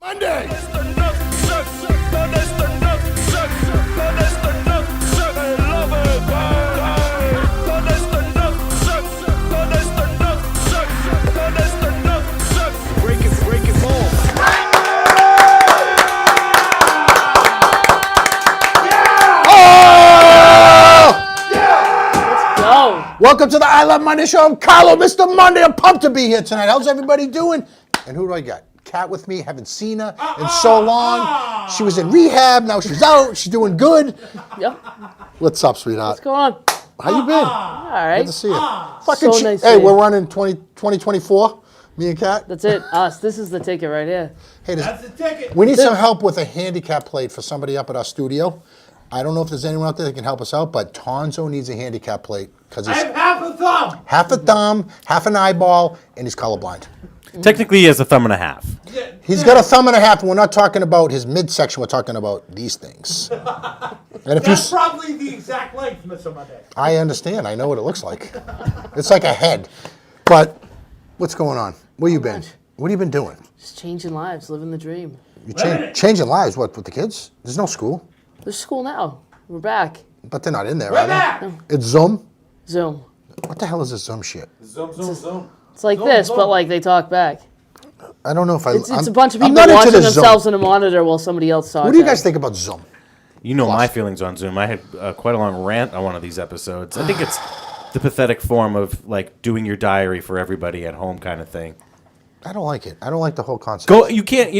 Monday. Welcome to the I Love Monday show. I'm Carlo, Mr. Monday. I'm pumped to be here tonight. How's everybody doing? And who do I got? Kat with me. Haven't seen her in so long. She was in rehab. Now she's out. She's doing good. Yep. What's up, sweetheart? What's going on? How you been? All right. Good to see you. Fucking so nice. Hey, we're running 2024. Me and Kat. That's it. Us. This is the ticket right here. Hey, that's the ticket. We need some help with a handicap plate for somebody up at our studio. I don't know if there's anyone out there that can help us out, but Tonzo needs a handicap plate because he's I have half a thumb. Half a thumb, half an eyeball, and he's colorblind. Technically, he has a thumb and a half. He's got a thumb and a half, and we're not talking about his midsection. We're talking about these things. And if That's probably the exact length, Mr. Monday. I understand. I know what it looks like. It's like a head. But what's going on? Where you been? What have you been doing? Just changing lives, living the dream. You changing lives? What, with the kids? There's no school. There's school now. We're back. But they're not in there, We're are back. they? It's Zoom? Zoom. What the hell is this Zoom shit? Zoom. It's like Zoom, this, Zoom. but like they talk back. I don't know if It's I'm a bunch of I'm people not into watching this themselves Zoom. in a monitor while somebody else talks. What do you guys think about Zoom? You know Plus. my feelings on Zoom. I had quite a long rant on one of these episodes. I think it's the pathetic form of like doing your diary for everybody at home kind of thing. I don't like it. I don't like the whole concept. You can't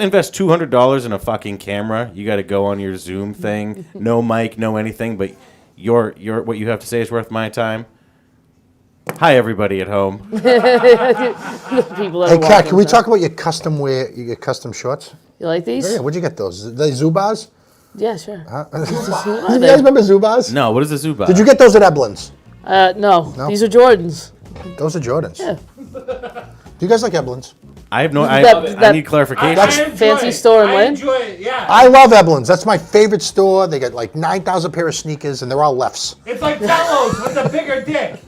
invest $200 in a fucking camera. You got to go on your Zoom thing. No mic, no anything. But your what you have to say is worth my time. Hi everybody at home. People that Hey, are Kat, watching, can we so. talk about your custom wear, your custom shorts? You like these? Yeah, where'd you get those? Are they Zubaz? Yeah, sure. Huh? You guys remember Zubaz? No, what is the Zuba? Did you get those at Eblin's? No. No? These are Jordans. Those are Jordans. Yeah. Do you guys like Eblin's? I have no. That- I that- need clarification. That's- I enjoy Fancy it. store in I Lynn? enjoy it, yeah. I love Eblin's. That's my favorite store. They got like 9,000 pair of sneakers, and they're all lefts. It's like Tello's with a bigger dick.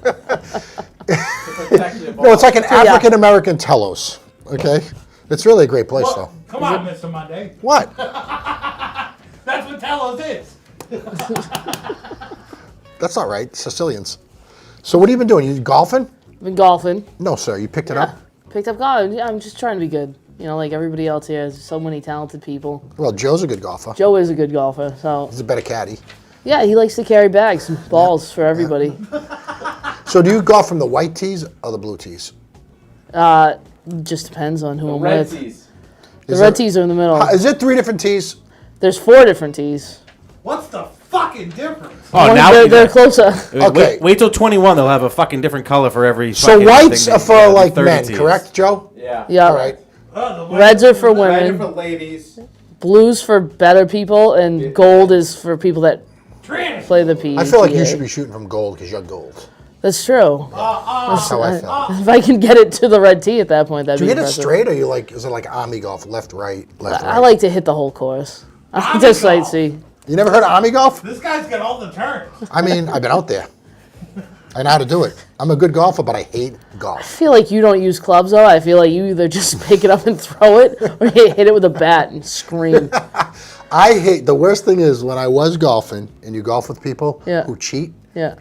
No, it's like an African-American Telos, okay? It's really a great place, though. Come on, Mr. Monday. What? That's what Tello's is. That's not right. Sicilians. So what have you been doing? You golfing? I've been golfing. No, sir. You picked it up? Picked up golf. Yeah, I'm just trying to be good. You know, like everybody else here. There's so many talented people. Well, Joe's a good golfer. Joe is a good golfer, so He's a better caddy. yeah, he likes to carry bags and balls for everybody. So do you golf from the white tees or the blue tees? Just depends on who I'm Red with. tees. The Is red there- tees are in the middle. Is there 3 different tees? There's 4 different tees. What's the fucking difference? Oh, One- now they're closer. Okay. Wait till 21. They'll have a fucking different color for every. So fucking whites thing are that- for like 30 men, tees. correct, Joe? Yeah. Yeah. All right. The Reds are for Red women. for ladies. Blues for better people, and gold is for people that Trans. play the P. I feel like you should be shooting from gold because you're gold. That's true. That's how I feel. If I can get it to the red tee at that point, that'd Do be you hit it impressive. straight, or you like? Is it like Army golf, left, right, left, right? I like to hit the whole course. I like to Army golf. sightsee. You never heard of Army golf? This guy's got all the turns. I mean, I've been out there. I know how to do it. I'm a good golfer, but I hate I golf. feel like you don't use clubs though. I feel like you either just pick it up and throw it, or you hit it with a bat and scream. I hate, the worst thing is when I was golfing, and you golf with people Yeah. who cheat. Yeah.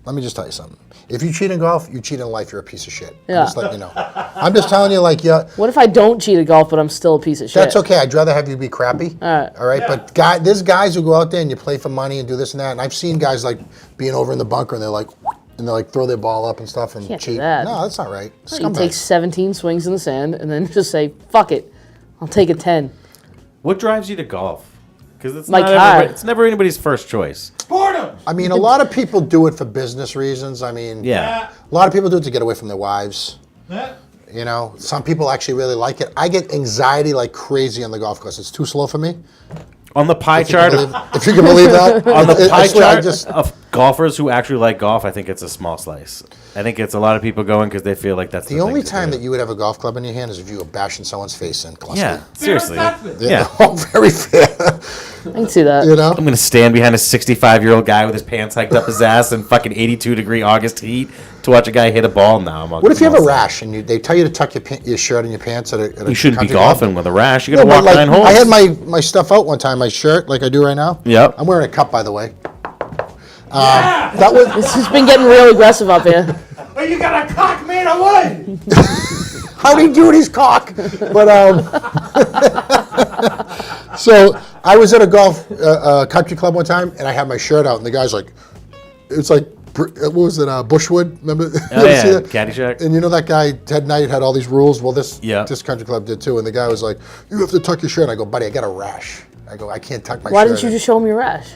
Let me just tell you something. If you cheat in golf, you cheat in life, you're a piece of shit. Yeah. I'm just letting you know. I'm just telling you, like, yeah, What if I don't cheat at golf, but I'm still a piece of shit? that's okay. I'd rather have you be crappy. All right. Yeah. But there's guys who go out there and you play for money and do this and that. And I've seen guys like being over in the bunker and they like throw their ball up and stuff and Can't do cheat. that. No, that's not right. You Scumbags. take 17 swings in the sand and then just say, "Fuck it, I'll take a 10." What drives you to golf? Because it's My not car. it's never anybody's first choice. Boredom. I mean, a lot of people do it for business reasons. I mean, Yeah. a lot of people do it to get away from their wives. Yeah. You know, some people actually really like it. I get anxiety like crazy on the golf course. It's too slow for me. On the pie If you can chart, believe- if you can believe that. on the I pie swear, I chart just- of golfers who actually like golf, I think it's a small slice. I think it's a lot of people going because they feel like that's the The only thing to time do. that you would have a golf club in your hand is if you were bashing someone's face in. Cluster. Yeah, seriously. assessment. Yeah. Oh, very fair. I can see that. You know? I'm gonna stand behind a 65-year-old guy with his pants hiked up his ass in fucking 82-degree August heat to watch a guy hit a ball. Now I'm. What if you have a rash and they tell you to tuck your shirt in your pants at a You shouldn't be country club? golfing with a rash. You No, gotta but walk 9 holes. I had my stuff out one time, my shirt, like I do right now. Yep. I'm wearing a cup, by the way. Yeah. That was This has been getting real aggressive up here. Oh, you got a cock made of wood. how'd he do his cock? But so I was at a golf country club one time, and I had my shirt out, and the guy's like, it's like, what was it, Bushwood? Remember? You ever yeah, see that? Caddyshack. And you know that guy, Ted Knight, had all these rules? Well, this country club did too, and the guy was like, you have to tuck your shirt. And I go, buddy, I got a rash. I go, I can't tuck my Why shirt. didn't you just show him your rash?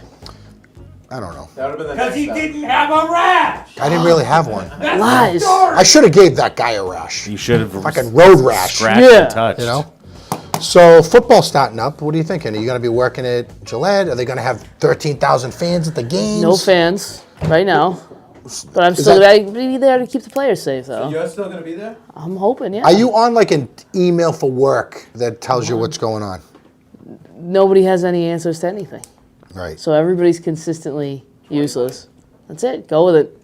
I don't know. That would have been the Because next he step. didn't have a rash. I didn't really have one. That's Lies. the story. I should have gave that guy a rash. You should have Fucking road rash. scratched Yeah. and touched. You know? So football's starting up. What are you thinking? Are you going to be working at Gillette? Are they going to have 13,000 fans at the games? No fans right now. But I'm Is still that- gonna be there to keep the players safe, though. You're still going to be there? I'm hoping, yeah. Are you on like an email for work that tells you what's going on? Nobody has any answers to anything. Right. So everybody's consistently useless. That's it. Go with it.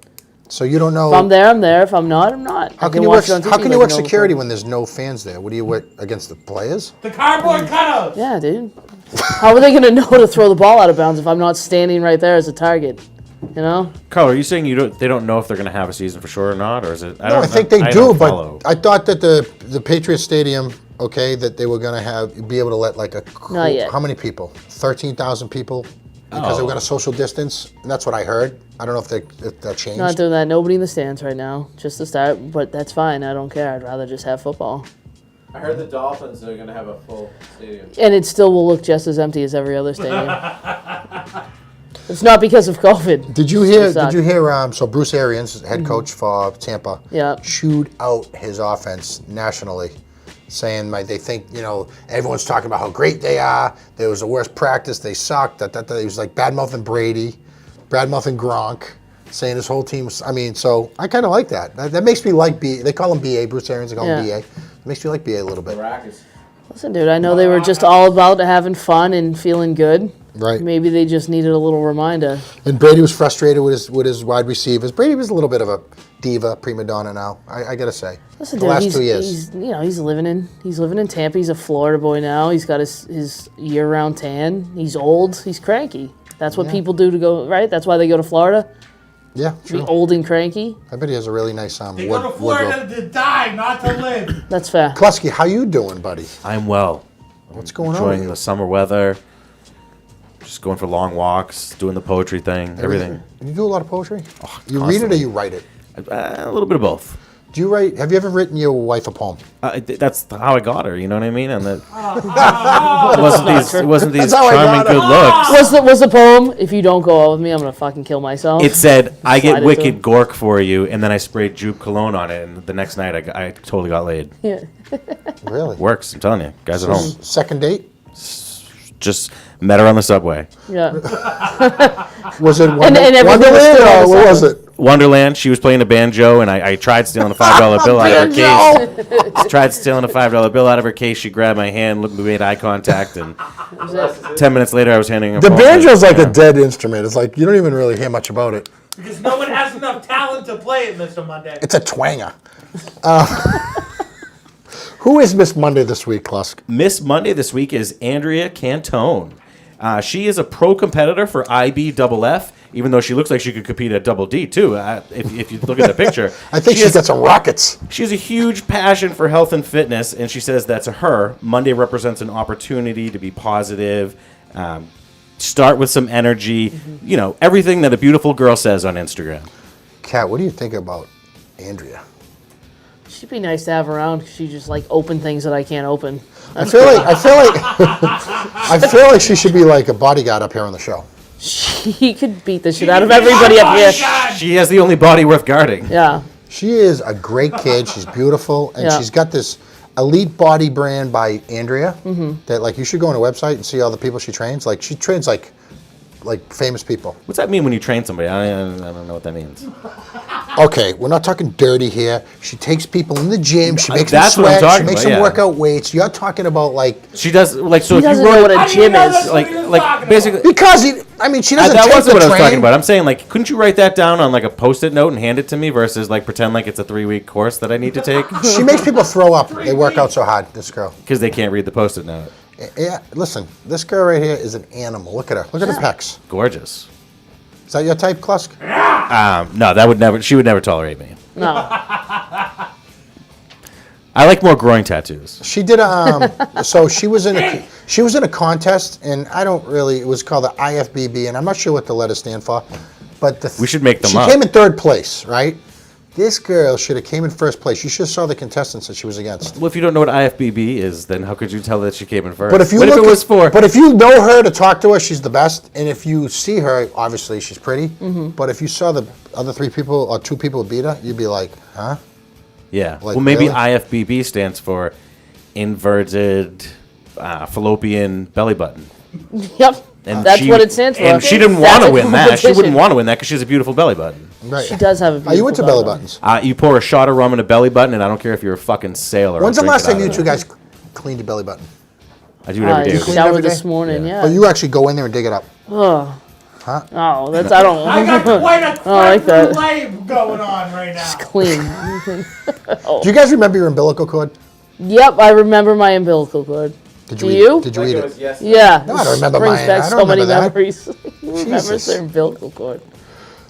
So you don't know. If I'm there, I'm there. If I'm not, I'm not. How I can you watch work? it on TV How can you like work no security phone. when there's no fans there? What do you work against the players? The cardboard cutouts. Yeah, dude. How are they gonna know to throw the ball out of bounds if I'm not standing right there as a target? You know? Carl, are you saying they don't know if they're going to have a season for sure or not, or is it? No, I think they do, but I thought that the Patriots Stadium, okay, that they were going to be able to let like Not yet. how many people? 13,000 people because they were going to social distance. And that's what I heard. I don't know if that changed. Not doing that. Nobody in the stands right now. Just to start, but that's fine. I don't care. I'd rather just have football. I heard the Dolphins are going to have a full stadium. And it still will look just as empty as every other stadium. It's not because of COVID. Did you hear? It sucked. Did you hear? So Bruce Arians, head coach for Tampa, Yeah. chewed out his offense nationally, saying they think everyone's talking about how great they are. There was the worst practice. They sucked. He was like bad mouthing Brady, bad mouthing Gronk, saying his whole team. So I kind of like that. That makes me like BA. They call him BA. Bruce Arians. They call him Yeah. BA. It makes me like BA a little bit. Maracas. Listen, dude, I know they were just all about having fun and feeling good. Right. Maybe they just needed a little reminder. And Brady was frustrated with his wide receivers. Brady was a little bit of a diva, prima donna now. I gotta say. Listen, the dude, last 2 years. he's living in Tampa. He's a Florida boy now. He's got his year-round tan. He's old. He's cranky. That's what people do to go right. That's why they go to Florida. Yeah, To be true. old and cranky. I bet he has a really nice They go to Florida to die, not to live. That's fair. McKlasky, how you doing, buddy? I'm well. What's going on? Enjoying with the you? summer weather. Just going for long walks, doing the poetry thing, everything. You do a lot of poetry? You read it or constantly. you write it? A little bit of both. Do you write? Have you ever written your wife a poem? That's how I got her. You know what I mean? And it wasn't these That's how I charming got her. good looks. Was the poem? If you don't go out with me, I'm gonna fucking kill myself. It said, "I Slide get it wicked to gork for you," and then I sprayed Jupe cologne on it, and the next night I totally got laid. Yeah. Really? Works, I'm telling you. Guys at home. Second date? Just met her on the subway. Yeah. Was it and everything was Wonderland still on or the what was side. it? Wonderland, she was playing a banjo, and I tried stealing a $5 bill out of her case. Tried stealing a $5 bill out of her case. She grabbed my hand, we made eye contact, and 10 minutes later I was handing her The phone. banjo's like Yeah. a dead instrument. It's like you don't even really hear much about it. Because no one has enough talent to play it, Mr. Monday. It's a twanger. Who is Miss Monday this week, Klusk? Miss Monday this week is Andrea Cantone. She is a pro competitor for IBFF, even though she looks like she could compete at Double D too. If you look at the picture, I think she's got some rockets. She has a huge passion for health and fitness, and she says that to her, Monday represents an opportunity to be positive, start with some energy, everything that a beautiful girl says on Instagram. Kat, what do you think about Andrea? She'd be nice to have around because she just open things that I can't open. I feel like she should be like a bodyguard up here on the show. She could beat the shit out of everybody up here. She has the only body worth guarding. Yeah. She is a great kid. She's beautiful, and Yeah. she's got this elite body brand by Andrea. That you should go on her website and see all the people she trains. She trains like famous people. What's that mean when you train somebody? I don't know what that means. Okay, we're not talking dirty here. She takes people in the gym. She makes That's them what I'm sweat. She talking makes about, them yeah. work out weights. You're talking about like She does like so. He If you doesn't know what wrote a gym is. like basically. because I mean she doesn't That take wasn't the what I was train. talking about. I'm saying like, couldn't you write that down on like a post-it note and hand it to me versus like pretend like it's a 3-week course that I need to take She makes people throw up. They work out so hard. This girl. because they can't read the post-it note. Yeah, listen, this girl right here is an animal. Look at her. Look at her pecs. Gorgeous. Is that your type, Klusk? No, that would never. She would never tolerate me. No. I like more groin tattoos. She did a so she was in a contest, and I don't really. It was called the IFBB, and I'm not sure what the letters stand for, but We should make them she up. came in third place, right? This girl should have came in first place. You should have saw the contestants that she was against. Well, if you don't know what IFBB is, then how could you tell that she came in first? But if you what look if it was for? but if you know her to talk to her, she's the best. And if you see her, obviously she's pretty. But if you saw the other 3 people or 2 people beat her, you'd be like, huh? Yeah. Like, Well, maybe really? IFBB stands for inverted fallopian belly button. Yep. And That's she- what it stands for. And she didn't That's want to a win that. She competition. wouldn't want to win that because she has a beautiful belly button. Right. She does have a beautiful Are you into belly buttons? You pour a shot of rum in a belly button, and I don't care if you're a fucking sailor. When's the I'll last drink time it you out 2 of guys cleaned your belly button? it. I do it every day. You with clean you. it every Showered day? this morning, Yeah. yeah. But you actually go in there and dig it up. Oh, that's I don't. I got quite a creme like that. brulee going on right now. Clean. Do you guys remember your umbilical cord? Yep, I remember my umbilical cord. Did Do eat you? It? Did you Like eat it it? was yesterday. Yeah. No, I don't remember brings mine. back I don't so many remember that. memories. Who remembers Jesus. their umbilical cord?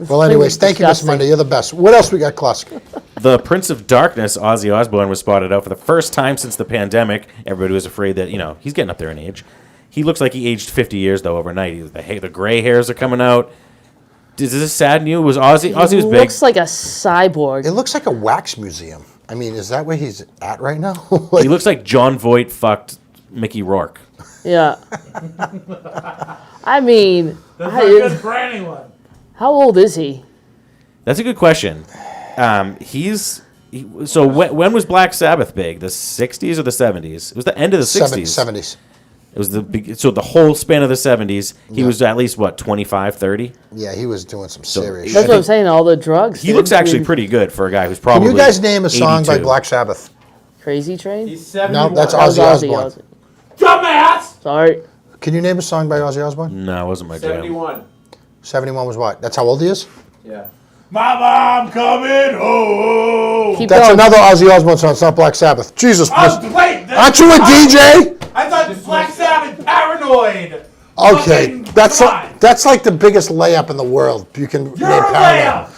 Well, anyways, thank you, Mr. disgusting. Monday. You're the best. What else we got, Klusk? The Prince of Darkness, Ozzy Osbourne, was spotted out for the first time since the pandemic. Everybody was afraid that, he's getting up there in age. He looks like he aged 50 years, though, overnight. The gray hairs are coming out. Does this sadden you? Was Ozzy was He big. looks like a cyborg. It looks like a wax museum. I mean, is that where he's at right now? He looks like John Voight fucked Mickey Rourke. Yeah. I mean, That's not good for anyone. how old is he? That's a good question. So when was Black Sabbath big? The 60s or the 70s? It was the end of the 60s. 70s. It was so the whole span of the 70s, he was at least, 25, 30? Yeah, he was doing some serious That's shit. what I'm saying. All the drugs. He dude. looks actually pretty good for a guy who's Can probably you guys name a song by 82. Black Sabbath? Crazy Train. He's 71. No, that's That was Ozzy Osbourne. Dumbass! Sorry. Can you name a song by Ozzy Osbourne? No, it wasn't my jam. 71. 71 was what? That's how old he is? Yeah. My mom coming home. Keep That's going. another Ozzy Osbourne song. It's not Black Sabbath. Jesus. Oh, wait. Aren't you a DJ? I thought Black Sabbath Paranoid. Okay, Fucking that's come on. that's like the biggest layup in the world. You can You're name a Paranoid.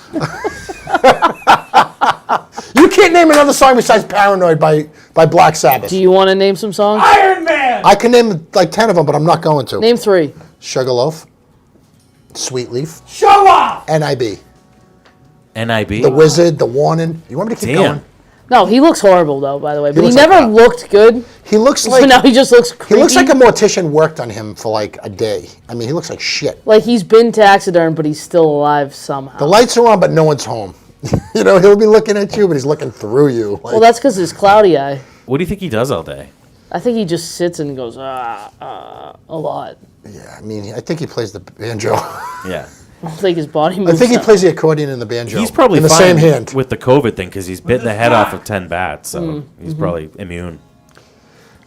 layup. You can't name another song besides Paranoid by Black Sabbath. Do you want to name some songs? Iron Man. I can name like 10 of them, but I'm not going to. Name 3. Sugarloaf, Sweet Leaf, Show off. NIB, NIB? The Wizard, The Warning. You want me to keep Damn. going? No, he looks horrible though. By the way, but he looks like never crap. looked good. He looks So like now he just looks creepy. he looks like a mortician worked on him for like a day. I mean, he looks like shit. Like he's been taxidermed, but he's still alive somehow. The lights are on, but no one's home. He'll be looking at you, but he's looking through you. Like, Well, that's because his cloudy eye. What do you think he does all day? I think he just sits and goes a lot. yeah, I mean, I think he plays the banjo. Yeah. I don't think his body moves. I think he that- plays the accordion and the banjo. He's probably in the fine same hand. with the COVID thing because he's bitten the head guy. off of 10 bats, so he's probably immune.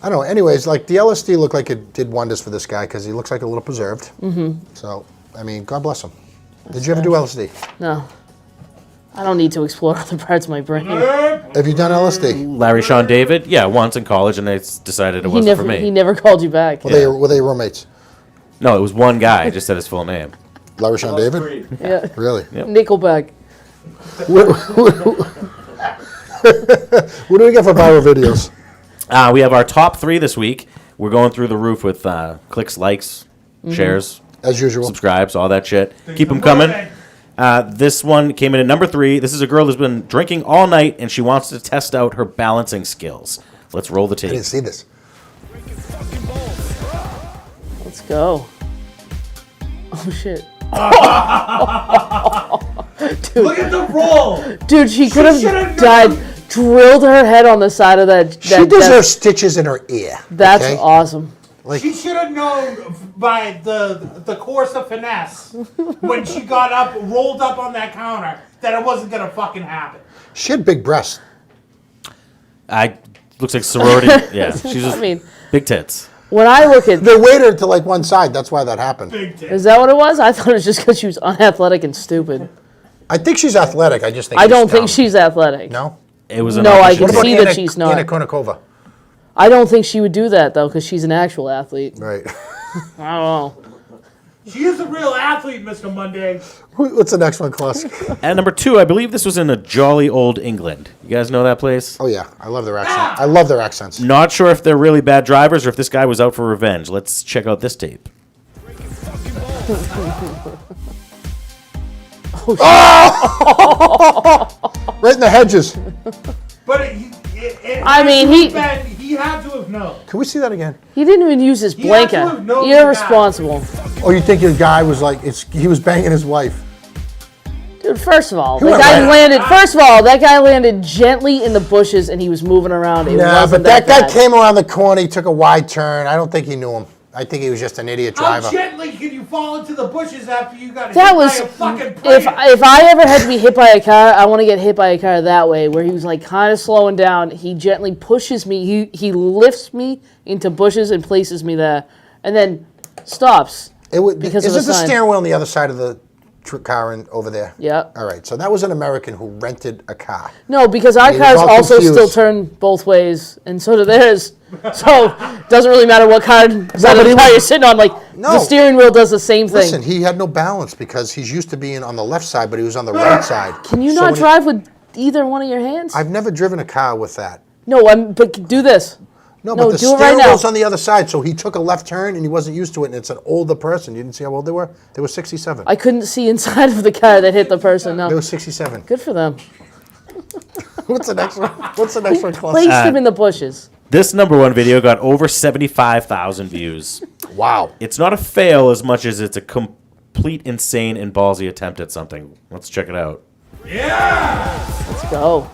I don't know. Anyways, like the LSD looked like it did wonders for this guy because he looks like a little preserved. Mm-hmm. So, I mean, God bless him. Did you ever do LSD? No. I don't need to explore other parts of my brain. Have you done LSD? Larry Sean David, yeah, once in college, and I decided it He wasn't never for me. he never called you back. Were they roommates? No, it was one guy. I just said his full name. Larry Sean David? Creed. Yeah. Really? Nickelback. What do we get for viral videos? We have our top 3 this week. We're going through the roof with clicks, likes, shares, As usual. subscribes, all that shit. Keep them coming. This one came in at number 3. This is a girl who's been drinking all night, and she wants to test out her balancing skills. Let's roll the I didn't tape. see this. Let's go. Oh shit. Look at the roll. Dude, she could have should've died. Drilled her head on the side of that. She deserves stitches in her ear. That's okay? awesome. She should have known by the course of finesse when she got up, rolled up on that counter, that it wasn't gonna fucking happen. She had big breasts. Looks like sorority. Yeah, she's just big tits. When I look at, They weighted her to like one side. That's why that happened. Big tits. is that what it was? I thought it was just because she was unathletic and stupid. I think she's athletic. I just think I she's don't think dumb. she's athletic. No? It was an No, I audition. can What about see that she's not. Anna Kournikova? I don't think she would do that though, because she's an actual athlete. Right. I don't know. She is a real athlete, Mr. Monday. What's the next one, Klaus? At number 2, I believe this was in a jolly old England. You guys know that place? Oh, yeah. I love their accent. I love their accents. Not sure if they're really bad drivers or if this guy was out for revenge. Let's check out this tape. Right in the hedges. But he had to have known. Can we see that again? He didn't even use his He had to blanket. have known Irresponsible. Oh, you think your guy was like, he was banging his wife? Dude, first of all, went that guy landed gently in the bushes and he was moving around. It Nah, wasn't but that guy bad. came around the corner. He took a wide turn. I don't think he knew him. I think he was just an idiot How driver. gently can you fall into the bushes after you got hit That by was a fucking if Prius? I ever had to be hit by a car, I want to get hit by a car that way, where he was like kind of slowing down. He gently pushes me. He lifts me into bushes and places me there, and then stops. Is Because of this a the sign. steering wheel on the other side of the car over there? Yeah. All right. So that was an American who rented a car. No, because our He cars was all also confused. still turn both ways, and so do theirs. So it doesn't really matter what car side of the car you're sitting on. Like No. the steering wheel does the same thing. Listen, he had no balance because he's used to being on the left side, but he was on the right side. Can you So not when drive with either one of your hands? I've never driven a car with that. No, but do this. No, No, but the do it right steering now. wheel's on the other side, so he took a left turn and he wasn't used to it, and it's an older person. You didn't see how old they were? They were 67. I couldn't see inside of the car that hit the person. They No, were 67. good for them. What's the next one? What's the next one, Klaus? Placed him in the bushes. This number 1 video got over 75,000 views. Wow. It's not a fail as much as it's a complete insane and ballsy attempt at something. Let's check it out. Yeah! Let's go.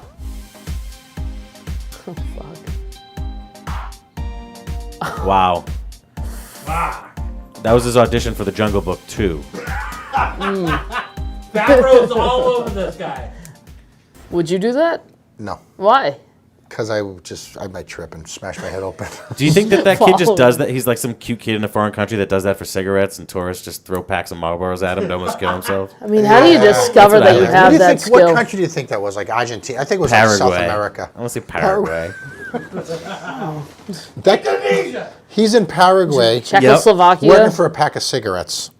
Oh, fuck. Wow. Wow. That was his audition for The Jungle Book 2. Fat Rose all over this guy. Would you do that? No, Why? because I might trip and smash my head open. Do you think that kid just Follow. does that? He's like some cute kid in a foreign country that does that for cigarettes, and tourists just throw packs of Marlboros at him to almost kill himself? I mean, how do you discover That's that what you I What do have you that think? skill? What country do you think that was? Like Argentina? I think it was like Paraguay. South America. I want to say Paraguay. That, Indonesia. he's in Paraguay Czechoslovakia. working for a pack of cigarettes.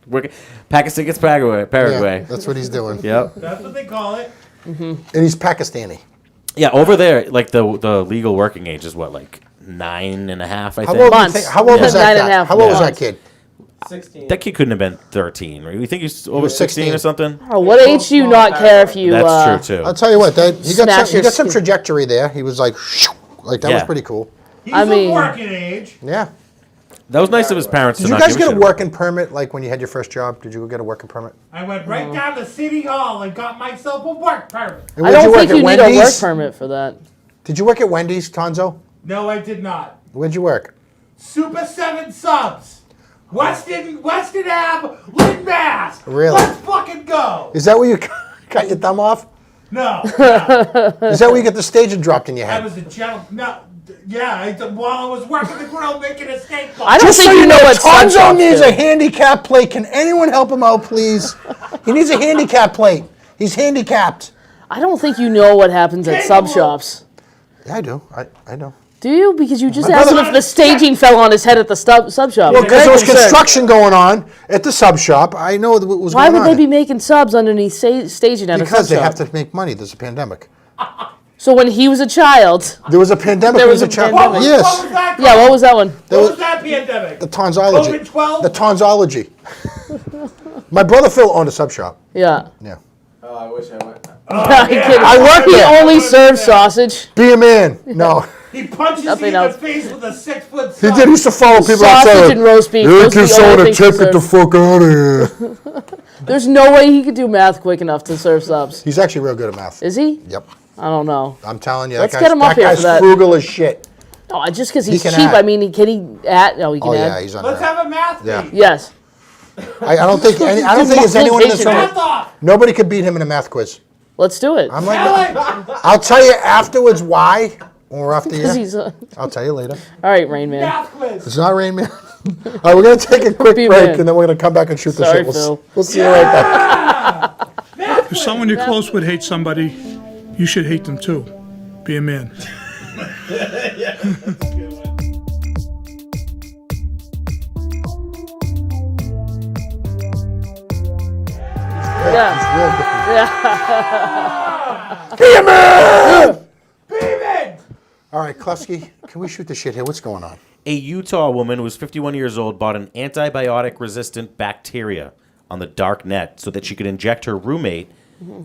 Pack of cigarettes, Paraguay. Yeah, Paraguay. that's what he's doing. Yep. That's what they call it. And he's Pakistani. Yeah, over there, like the legal working age is what, like 9.5, I How think. old, do you Months. think, how old was Yeah. that 9 and a guy? half How old was that months. kid? 16. That kid couldn't have been 13, right? You think he's over was 16 or 16. something? Oh, what age do you not care if you? That's true, too. I'll tell you what, he Smash your got some skin. trajectory there. He was like that was Yeah. pretty cool. He's I mean- a working age. Yeah. That was nice of his parents Did to you not guys give get a shit working permit like when you had your first job? Did you get a working permit? I went right down to City Hall and got myself a work permit. And I where'd don't work think at you need a work Wendy's? permit for that. Did you work at Wendy's, Tonzo? No, I did not. Where'd you work? Super 7 subs. Weston Ave, Lynn, Mass. Really? Let's fucking go. Is that where you cut your thumb off? No, Is that where you get the staging dropped in your I head? was a gentleman. No, yeah, while I was working the grill making a steak ball. I don't Just think so you know what sub Tonzo shops needs do. a handicap plate. Can anyone help him out, please? He needs a handicap plate. He's handicapped. I don't think you know what happens at sub shops. Yeah, I do. I know. Do you? Because you just My asked him brother- if the staging fell on his head at the sub shop. Well, I'm because very there was concerned. construction going on at the sub shop. I know what was Why going would on. they be making subs underneath staging at a sub Because they shop? have to make money. There's a pandemic. So when he was a child, There was a pandemic. There when was he a child. pandemic. Yes. What was that? yeah, what was that one? What was that pandemic? The tonsology. COVID-12? The tonsology. My brother Phil owned a sub shop. Yeah. Yeah. Oh, I wish I went. I worked He there. only served sausage. Be a man. No. He punches Nothing you in else. the face with a 6-foot He sub. did. He used to follow people Sausage outside. and roast beef. You Those are give the someone only a things to tip, get the serve. fuck out of here. There's no way he could do math quick enough to serve subs. He's actually real good at math. Is he? Yep. I don't know. I'm telling you, Let's that get him up that here guy's for that. frugal as shit. No, just because He he's can cheap. add. I mean, can he add? No, he can Oh add. yeah, he's on Let's that. have a math Yeah. meet. Yes. I don't think there's anyone in this room. Math off. Nobody could beat him in a math quiz. Let's do it. I'm like, Tell him. I'll tell you afterwards why when we're off the 'Cause air. he's, all I'll tell you later. right, Rain Man. Math quiz. It's not Rain Man. All right, we're gonna take a quick Be a break man. and then we're gonna come back and shoot the Sorry, shit. Phil. We'll see you right back. If someone you're close with hates somebody, you should hate them too. Be a man. Yeah. Be a man! Baby. All right, Klefsky, can we shoot the shit here? What's going on? A Utah woman who was 51 years old bought an antibiotic-resistant bacteria on the dark net so that she could inject her roommate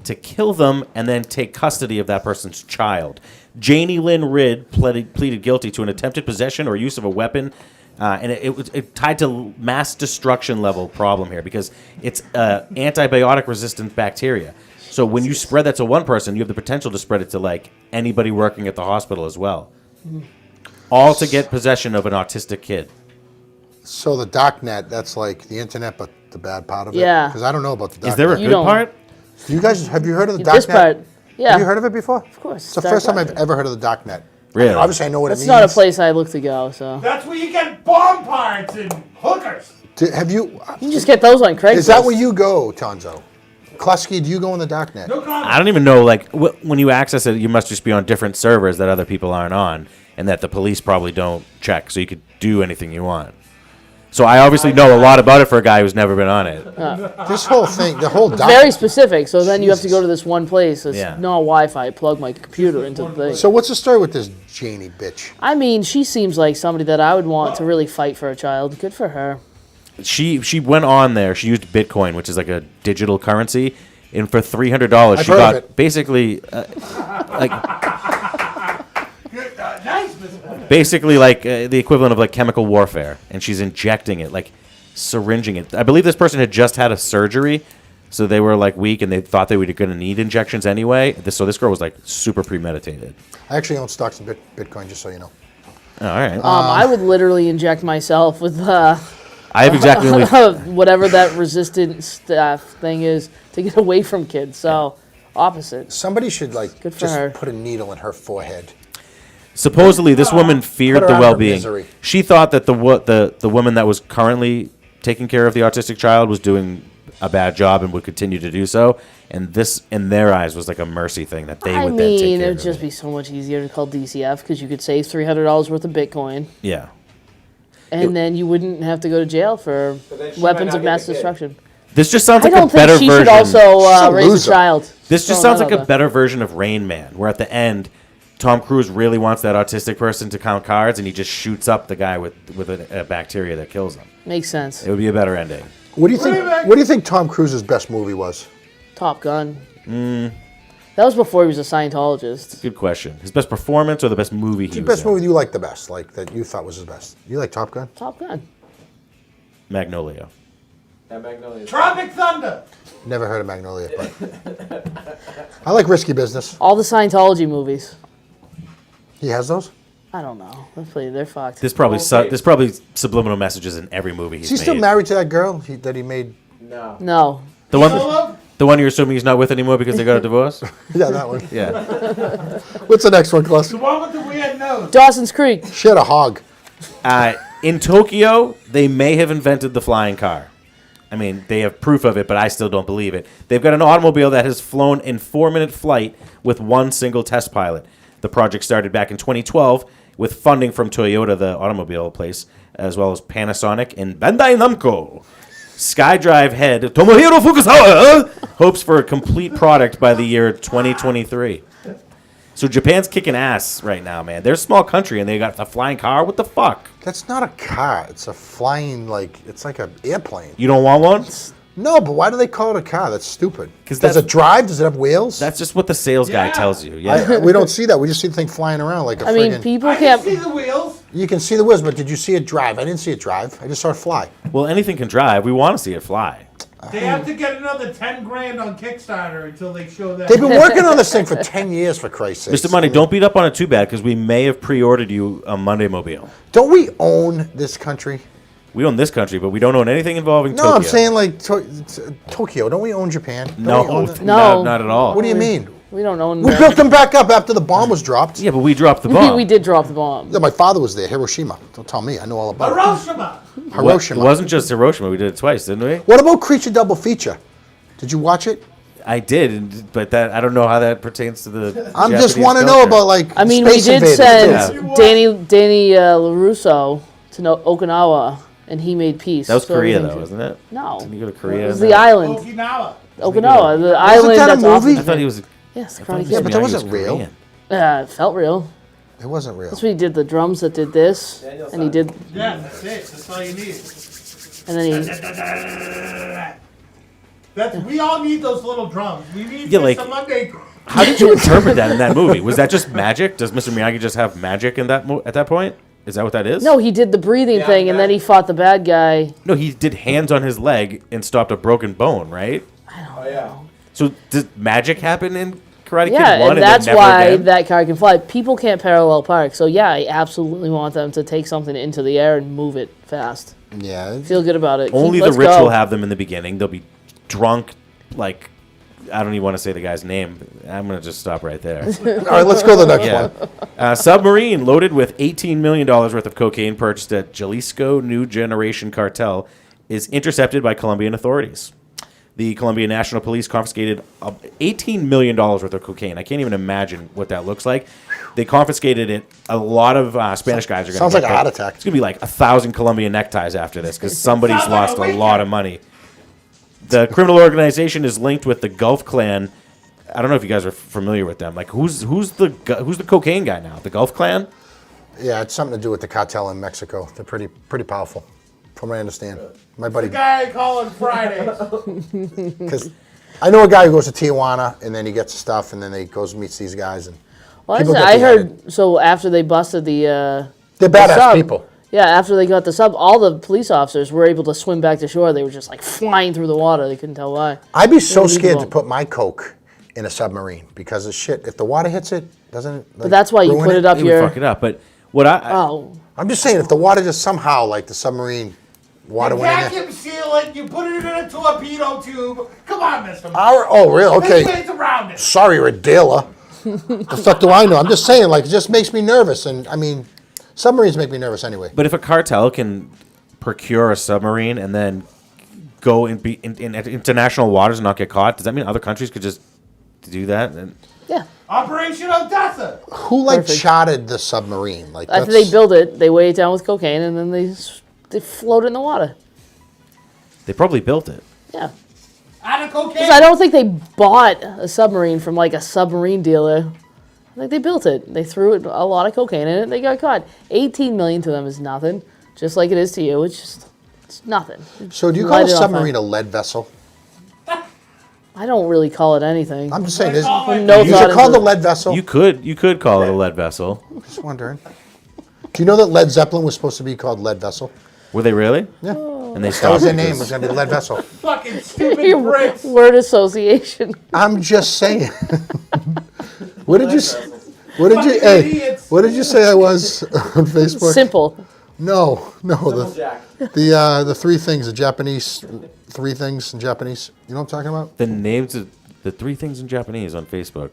to kill them and then take custody of that person's child. Janie Lynn Ridd pleaded guilty to an attempted possession or use of a weapon, and it tied to mass destruction level problem here because it's antibiotic-resistant bacteria. So when you spread that to one person, you have the potential to spread it to like anybody working at the hospital as well. All to get possession of an autistic kid. So the darknet, that's like the internet, but the bad part of it? Yeah. Because I don't know about the darknet. Is there a You good don't- part? You guys, have you heard of the This darknet? part. Yeah. Have you heard of it before? Of course. It's the Dark first time web. I've ever heard of the darknet. Really? Obviously, I know what That's it means. not a place I look to go, so. That's where you get bomb parts and hookers. Have you? You can just get those on Craigslist. Is that where you go, Tonzo? Klefsky, do you go on the darknet? No comment. I don't even know, like, when you access it, you must just be on different servers that other people aren't on, and that the police probably don't check, so you could do anything you want. So I obviously know a lot about it for a guy who's never been on it. This whole thing, the whole dark. Very specific, so then you have to go to this one place. It's Yeah. no Wi-Fi. Plug my computer into the thing. So what's the story with this Janie bitch? I mean, she seems like somebody that I would want to really fight for a child. Good for her. She went on there. She used Bitcoin, which is like a digital currency, and for $300, I've she heard of got it. basically like Nice, Mr. basically like the equivalent of like chemical warfare, and she's injecting it, like syringing it. I believe this person had just had a surgery, so they were like weak, and they thought they were going to need injections anyway. So this girl was like super premeditated. I actually own stocks in Bitcoin, just so you know. Oh, all right. I would literally inject myself with I have exactly only whatever that resistant stuff thing is to get away from kids. So, opposite. Somebody should like Good for just her. put a needle in her forehead. Supposedly, this woman feared Put her the out of her well-being. misery. She thought that the woman that was currently taking care of the autistic child was doing a bad job and would continue to do so. And this, in their eyes, was like a mercy thing that they I would then take mean, care it of would just it. be so much easier to call DCF because you could save $300 worth of Bitcoin, Yeah. and then you wouldn't have to go to jail for then she weapons might of not mass get the kid. destruction. This just sounds I like a don't think better she version. should also She's a raise loser. a child. This just Throwing sounds that like out a there. better version of Rain Man, where at the end, Tom Cruise really wants that autistic person to count cards, and he just shoots up the guy with a bacteria that kills him. Makes sense. It would be a better ending. What do you think? What do you think Tom Cruise's best movie was? Top Gun. That was before he was a Scientologist. Good question. His best performance or the best movie he The was best in? movie you liked the best, like that you thought was his best. You like Top Gun? Top Gun. Magnolia. Yeah, Magnolia. Tropic Thunder. Never heard of Magnolia, but I like Risky Business. All the Scientology movies. He has those. I don't know. They're fucked. There's probably Okay. there's probably subliminal messages in every movie he's Is he still made. married to that girl that he made? No. No. The one you're assuming he's not with anymore because they got a divorce? Yeah, that one. Yeah. What's the next one, Klaus? The one with the weird nose. Dawson's Creek. She had a hog. In Tokyo, they may have invented the flying car. I mean, they have proof of it, but I still don't believe it. They've got an automobile that has flown in 4-minute flight with one single test pilot. The project started back in 2012 with funding from Toyota, the automobile place, as well as Panasonic and Bandai Namco. SkyDrive head Tomohiro Fukusawa hopes for a complete product by the year 2023. So Japan's kicking ass right now, man. They're a small country and they got the flying car. What the fuck? That's not a car. It's a flying, it's like an airplane. You don't want one? No, but why do they call it a car? That's stupid. 'Cause Does that's- it drive? Does it have wheels? That's just what the sales guy Yeah. tells you. Yeah. We don't see that. We just see the thing flying around like a I mean, friggin'. people I can see can't. the wheels. You can see the wheels, but did you see it drive? I didn't see it drive. I just saw it fly. Well, anything can drive. We want to see it fly. They have to get another 10 grand on Kickstarter until they show that. They've been working on this thing for 10 years, for Christ's sake. Mr. Money, don't beat up on it too bad because we may have pre-ordered you a Monday Mobile. Don't we own this country? We own this country, but we don't own anything involving No, Tokyo. I'm saying like Tokyo. Don't we own Japan? Don't we No, own that? No. not at all. What do you mean? We don't own We that. built them back up after the bomb was dropped. Yeah, but we dropped the bomb. We did drop the bomb. Yeah, my father was there, Hiroshima. Don't tell me. I know all about it. Hiroshima. Hiroshima. It wasn't just Hiroshima. We did it twice, didn't we? What about Creature Double Feature? Did you watch it? I did, but that I don't know how that pertains to the. I just Japanese want to know culture. about like. I mean, Space we did Invaders, send too. Danny LaRusso to Okinawa, and he made peace. That was So Korea, everything's- though, wasn't it? No. Didn't you go to Korea? It was and the that- island. Okinawa. Okinawa, the island that a that's off movie? I thought he was. Yes, I thought he Karate was Yeah, Kid. but that Miyagi wasn't was real. Korean. It felt real. It wasn't real. That's what he did. The drums that did this, Daniel's and he not- did, Yeah, that's it. That's all you need. and then he. We all need those little drums. We need Yeah, Mr. like- Monday. How did you interpret that in that movie? Was that just magic? Does Mr. Miyagi just have magic in that at that point? Is that what that is? No, he did the breathing Yeah, thing, and then that- he fought the bad guy. No, he did hands on his leg and stopped a broken bone, right? Oh yeah. So does magic happen in Karate Kid 1 Yeah, and that's then never why again? that car can fly. People can't parallel park, so yeah, I absolutely want them to take something into the air and move it fast. Yeah. Feel good about it. Only the Let's rich go. will have them in the beginning. They'll be drunk, like, I don't even want to say the guy's name. I'm going to just stop right there. All right, let's go to the next Yeah. one. Submarine loaded with $18 million worth of cocaine purchased at Jalisco New Generation Cartel is intercepted by Colombian authorities. The Colombian National Police confiscated $18 million worth of cocaine. I can't even imagine what that looks like. They confiscated it. A lot of Spanish guys are going to Sounds like a heart attack. It's going to be like 1,000 Colombian neckties after this because somebody's Sounds like lost a a weekend. lot of money. The criminal organization is linked with the Gulf Clan. I don't know if you guys are familiar with them. Like, who's the cocaine guy now? The Gulf Clan? Yeah, it's something to do with the cartel in Mexico. They're pretty powerful, from what I understand. My buddy, The guy I call on Fridays. because I know a guy who goes to Tijuana and then he gets stuff and then he goes and meets these guys and Well, people I get heard. So after they busted the they're badass sub, people. Yeah, after they got the sub, all the police officers were able to swim back to shore. They were just like flying through the water. They couldn't tell why. I'd be so Unbelievable. scared to put my coke in a submarine because of shit. If the water hits it, doesn't it? But that's why you ruin put it up It would your. fuck it up. But what I Oh, I'm just saying, if the water just somehow, like the submarine water You went in there. vacuum seal it. You put it in a torpedo tube. Come on, Mr. Monday. Oh, really? There's Okay. ways around it. Sorry, Radela. The fuck do I know? I'm just saying, like, it just makes me nervous. And I mean, submarines make me nervous anyway. But if a cartel can procure a submarine and then go and be in international waters and not get caught, does that mean other countries could just do that? And yeah. Operation Odessa. Who like Perfect. charted the submarine? Like After that's- they build it, they weigh it down with cocaine, and then they float it in the water. they probably built it. Yeah. Out of cocaine. 'Cause I don't think they bought a submarine from like a submarine dealer. I think they built it. They threw it, a lot of cocaine in it. They got caught. 18 million to them is nothing, just like it is to you. It's nothing. So do you Light call a it off submarine on- a lead vessel? I don't really call it anything. I'm just saying, is call it- No is thought it called into a lead vessel? You could call it a lead vessel. Just wondering. Do you know that Led Zeppelin was supposed to be called Lead Vessel? Were they really? Yeah. And they That stopped was their because- name. It was going to be Lead Vessel. Fucking stupid bricks. Word association. I'm just saying. What did you? What did you? Fucking Hey, idiots. what did you say I was on Facebook? Simple. No, Simple the Jack. the three things, the Japanese three things in Japanese. You know what I'm talking about? The names of the three things in Japanese on Facebook.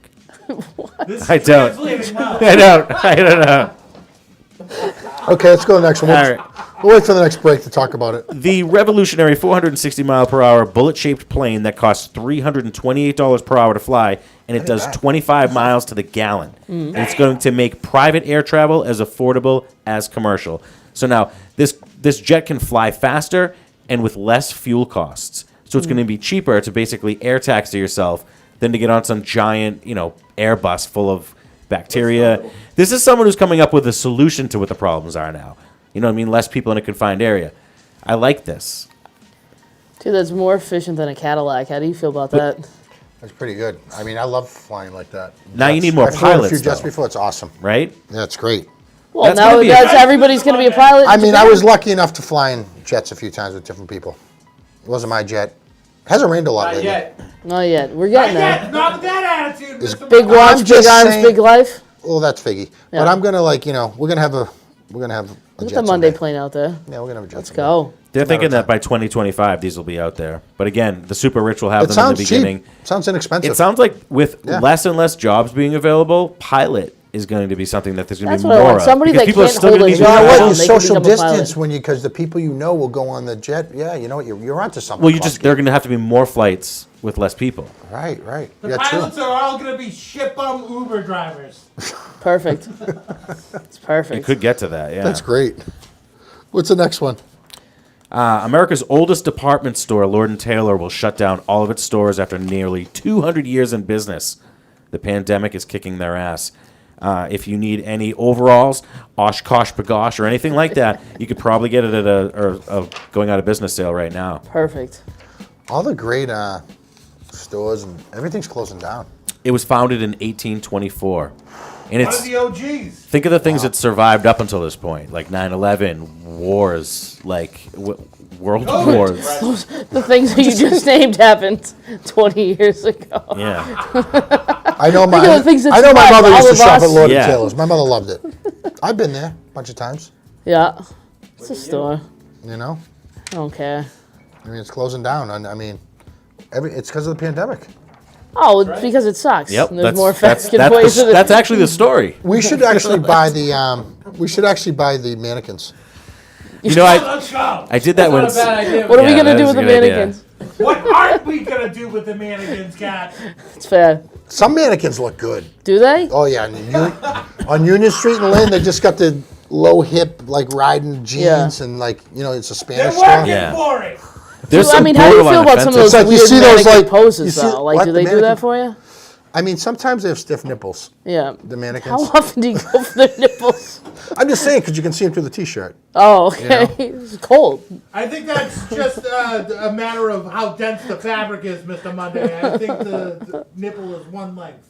This is I don't. translating well. I don't know. Okay, let's go to the next one. All right. We'll wait for the next break to talk about it. The revolutionary 460 mile per hour bullet shaped plane that costs $328 per hour to fly, and it does 25 miles to the gallon. And it's going to make private air travel as affordable as commercial. So now this jet can fly faster and with less fuel costs. So it's going to be cheaper to basically air taxi yourself than to get on some giant, Airbus full of bacteria. This is someone who's coming up with a solution to what the problems are now. You know what I mean? Less people in a confined area. I like this. Dude, that's more efficient than a Cadillac. How do you feel about that? That's pretty good. I mean, I love flying like that. Now you need more I've flown a few pilots, jets though. before. It's awesome. Right? Yeah, it's great. Well, That's now gonna be a- everybody's going to be a pilot. in I mean, I Japan. was lucky enough to fly in jets a few times with different people. It wasn't my jet. Hasn't rained a lot Not lately. yet. Not yet. We're getting there. Not with that attitude, Mr. Big Monday. watch, I'm big just arms, saying- big life. Well, that's figgy. Yeah. But I'm gonna we're gonna have a Look at the jet Monday someday. plane out there. Yeah, we're gonna have a jet. Let's go. They're thinking matter that of by 2025 these will be out there. But again, the super rich will have It them in the sounds beginning. cheap. Sounds inexpensive. It sounds like with Yeah. less and less jobs being available, pilot is going to be something that there's going That's to be what I more want. of. Somebody Because that people are can't still hold gonna a need You know job. to what? travel. You They can social become a pilot. distance because the people you know will go on the jet. Yeah, you know what? You're onto something. Well, McKlasky. they're going to have to be more flights with less people. Right. The Yeah, pilots true. are all going to be ship-bum Uber drivers. Perfect. It's It perfect. could get to that, yeah. That's great. What's the next one? America's oldest department store, Lord & Taylor, will shut down all of its stores after nearly 200 years in business. The pandemic is kicking their ass. If you need any overalls, Oshkosh Bagosh, or anything like that, you could probably get it at a going out of business sale right now. Perfect. All the great stores and everything's closing down. It was founded in 1824. And One it's of the OGs. think of the things that survived up until this point, like 9/11, wars, like world wars. The things that you just named happened 20 years ago. Yeah. I know Think of the things that I know my survived mother all used to of shop us. at Lord Yeah. & Taylor's. My mother loved it. I've been there a bunch of times. Yeah. It's a store. You know, I don't care. I mean, it's closing down. I mean, it's because of the pandemic. Oh, it's because it sucks. Yep. There's more effective ways of that's actually the story. We should actually buy the mannequins. You know, Let's go. I did that when Not a bad idea. What are we Yeah, going to that do was with a the good idea. mannequins? What aren't we going to do with the mannequins, Cat? It's fair. Some mannequins look good. Do they? Oh yeah, on Union Street in Lynn, they just got the low hip like riding jeans Yeah. and it's a They're Spanish working store. Yeah. for it. There's I some mean, how do you feel borderline about some of offensive- those It's like you weird see those, mannequin like- you poses, see- though? Like, what, do the they do that mannequin- for you? I mean, sometimes they have stiff nipples. Yeah. The mannequins. How often do you go for their nipples? I'm just saying because you can see them through the t-shirt. Oh, okay. It's cold. I think that's just a matter of how dense the fabric is, Mr. Monday. I think the nipple is one length.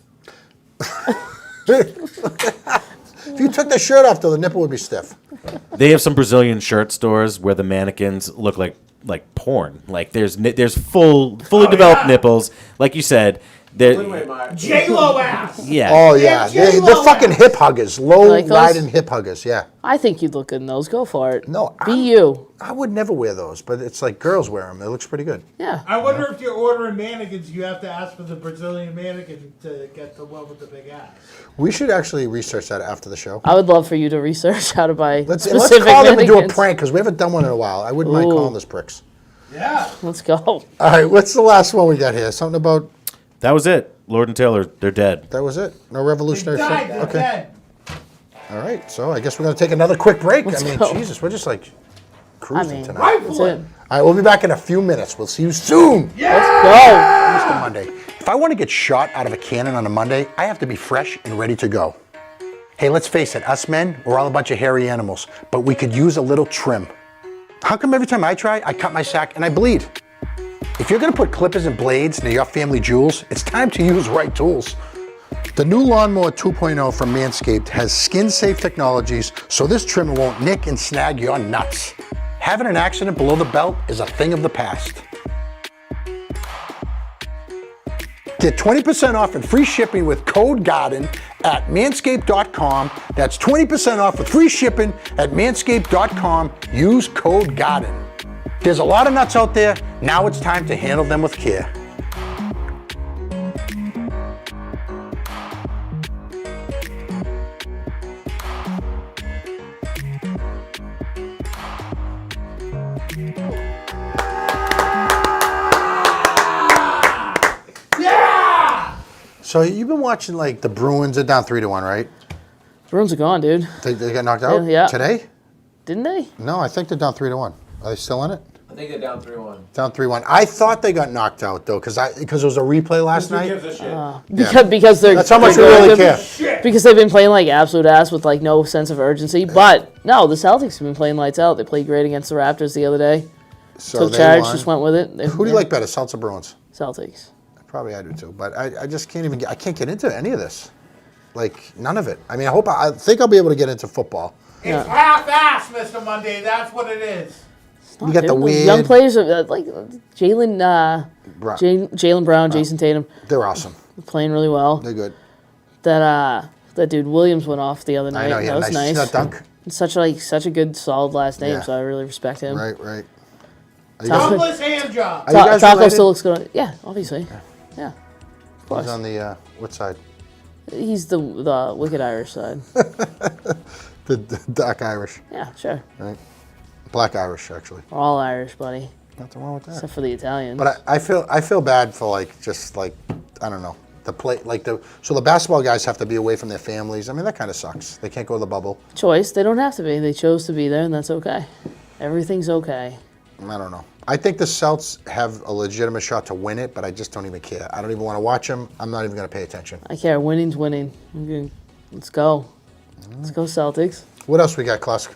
If you took the shirt off, though, the nipple would be stiff. They have some Brazilian shirt stores where the mannequins look like porn. Like there's fully developed yeah. nipples. Like you said, Wait, they're Mark. J-Lo ass. yeah. Oh yeah, Yeah, they're J-Lo fucking ass. hip huggers, low like those? riding hip huggers. Yeah. I think you'd look good in those. Go for it. No, Be I'm- you. I would never wear those, but it's like girls wear them. It looks pretty good. Yeah. I wonder if you're ordering mannequins, you have to ask for the Brazilian mannequin to get the one with the big ass. We should actually research that after the show. I would love for you to research how to buy Let's specific call them and do a mannequins. prank because we haven't done one in a while. I wouldn't mind Ooh. calling this pricks. Yeah. Let's go. All right, what's the last one we got here? Something about That was it. Lord & Taylor, they're dead. that was it. No They revolutionary. died, thing? they're Okay. dead. All right, so I guess we're gonna take another quick break. Let's I mean, go. Jesus, we're just like I cruising mean, tonight. that's Rightfully. it. All right, we'll be back in a few minutes. We'll see you soon. Go. Mr. Monday. If I want to get shot out of a cannon on a Monday, I have to be fresh and ready to go. Hey, let's face it, us men, we're all a bunch of hairy animals, but we could use a little trim. How come every time I try, I cut my sack and I bleed? If you're gonna put clippers and blades near your family jewels, it's time to use right tools. The new Lawnmower 2.0 from Manscaped has skin-safe technologies, so this trimmer won't nick and snag your nuts. Having an accident below the belt is a thing of the past. Get 20% off and free shipping with code GARDEN at manscaped.com. That's 20% off with free shipping at manscaped.com. Use code GARDEN. There's a lot of nuts out there. Now it's time to handle them with care. Yeah! So you've been watching like the Bruins are down 3-1, right? Bruins are gone, dude. They got knocked out Yeah. today? Didn't they? No, I think they're down 3-1. Are they still in it? I think they're down 3-1. Down 3-1. I thought they got knocked out though, because there was a replay last Who night. gives a shit? Because they're That's how much we they're really good. care. Because they've been playing like absolute ass with like no sense of urgency. But no, the Celtics have been playing lights out. They played great against the Raptors the other day. So Took they charge, won. just went with it. Who do you like better, Celtics or Bruins? Celtics. Probably I do too, but I just can't even I can't get into any of this. Like none of it. I mean, I think I'll be able to get into football. It's half-assed, Mr. Monday. That's what it is. You got the Those weird. young players like Jalen Jalen Brown, Jason Tatum, They're awesome. playing really well. They're good. That dude Williams went off the other night. I know. He had That a was nice nice. dunk. Such a good solid last name. Yeah. So I really respect him. Right. Are you Top- guys, Thumbless hand job. are you guys Taco related? still looks good. Yeah, obviously. Yeah, of He's course. on the what side? He's the wicked Irish side. The dark Irish, Yeah, sure. right? Black Irish, actually. We're all Irish, buddy, Nothing wrong with that. except for the Italians. But I feel bad for I don't know, so the basketball guys have to be away from their families. I mean, that kind of sucks. They can't go to the bubble. Choice. They don't have to be. They chose to be there, and that's okay. Everything's okay. I don't know. I think the Celts have a legitimate shot to win it, but I just don't even care. I don't even want to watch them. I'm not even going to pay attention. I care. Winning's winning. Okay. Let's go. Let's go Celtics. What else we got, Klusk?